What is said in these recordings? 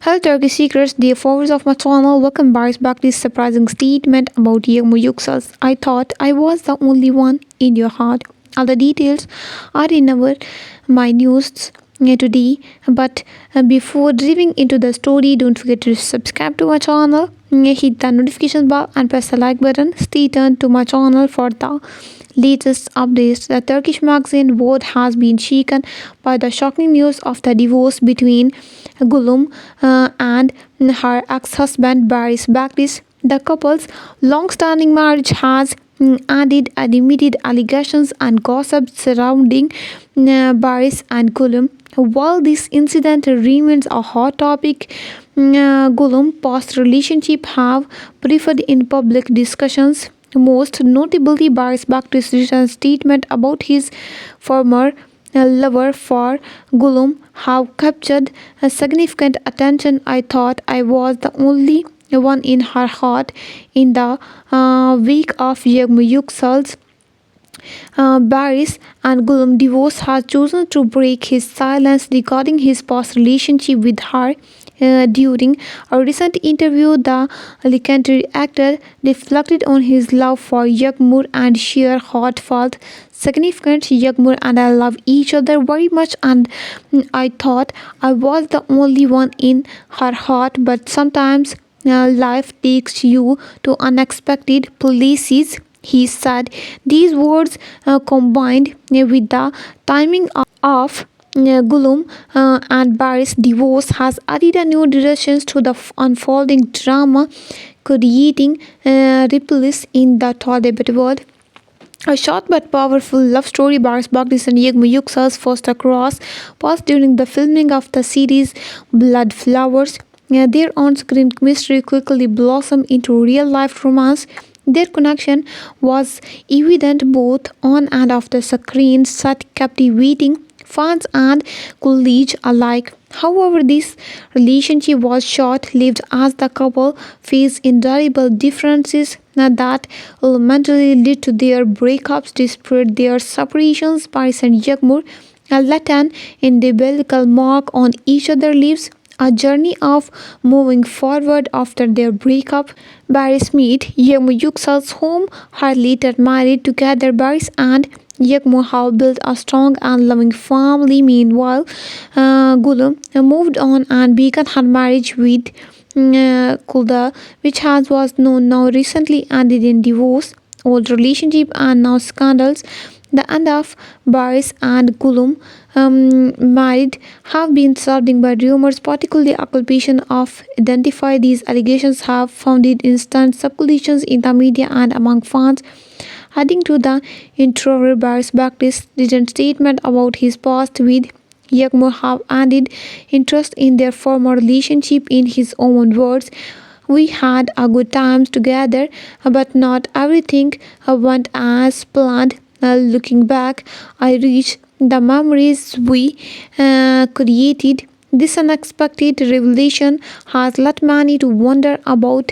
Hello Turkish Secrets, dear followers of my channel, welcome Barış Baktaş's surprising statement about Yağmur Yüksel. I thought I was the only one in your heart. All the details are in my news today, but before diving into the story, don't forget to subscribe to my channel, hit the notification bell and press the like button. Stay tuned to my channel for the latest updates. The Turkish magazine world has been shaken by the shocking news of the divorce between Gülüm and her ex-husband Barış Baktaş. The couple's long-standing marriage has added immediate allegations and gossip surrounding Barış and Gülüm. While this incident remains a hot topic, Gülüm's past relationship have preferred in public discussions. Most notably, Barış Baktaş's recent statement about his former lover for Gülüm have captured significant attention. I thought I was the only one in her heart. In the wake of Yağmur Yüksel's Barış and Gülüm divorce has chosen to break his silence regarding his past relationship with her. During a recent interview, the legendary actor reflected on his love for Yağmur and sheer heartfelt significance. Yağmur and I love each other very much, and I thought I was the only one in her heart. But sometimes life takes you to unexpected places, he said. These words combined with the timing of Gülüm and Barış's divorce has added a new direction to the unfolding drama, creating ripples in the Tollywood world. A short but powerful love story, Barış Baktaş and Yağmur Yüksel's first across paths during the filming of the series Blood Flowers. Their on-screen chemistry quickly blossomed into real-life romance. Their connection was evident both on and off the screen, set captivating fans and colleagues alike. However, this relationship was short-lived as the couple faced endurable differences that ultimately led to their breakups. Despite their separations, Barış and Yağmur left an indelible mark on each other's lives. A journey of moving forward after their breakup. Barış met Yağmur Yüksel's home. Her later married together. Barış and Yağmur have built a strong and loving family. Meanwhile, Gülüm moved on and began her marriage with Kulda, which was known now recently ended in divorce, old relationship and now scandals. The end of Barış and Gülüm married have been surrounded by rumors, particularly accusation of identify. These allegations have founded instant circulations in the media and among fans. Adding to the interior, Barış Baktaş's recent statement about his past with Yağmur have added interest in their former relationship. In his own words, "We had a good times together, but not everything went as planned. Looking back, I reached the memories we created. This unexpected revelation has led many to wonder about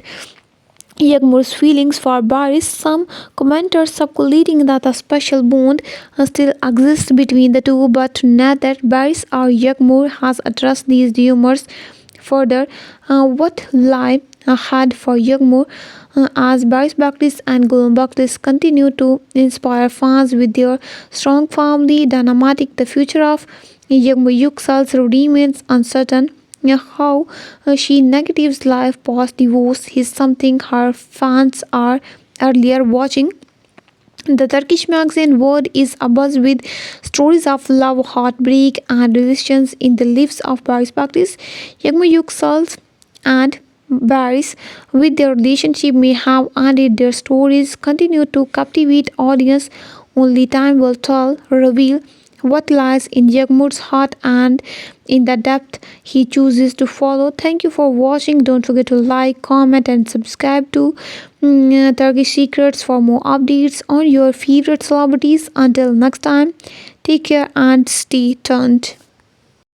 Yağmur's feelings for Barış. Some commenters speculating that a special bond still exists between the two, but neither Barış or Yağmur has addressed these rumors. Further, what lie ahead for Yağmur as Barış Baktaş and Gülüm Baktaş continue to inspire fans with their strong family dynamic. The future of Yağmur Yüksel remains uncertain. How she negatives life post divorce is something her fans are earlier watching. The Turkish magazine world is abuzz with stories of love, heartbreak, and resistance in the lives of Barış Baktaş, Yağmur Yüksel, and Barış. With their relationship may have ended, their stories continue to captivate audience. Only time will reveal what lies in Yağmur's heart and in the depth he chooses to follow. Thank you for watching. Don't forget to like, comment, and subscribe to Turkish Secrets for more updates on your favorite celebrities. Until next time, take care and stay tuned.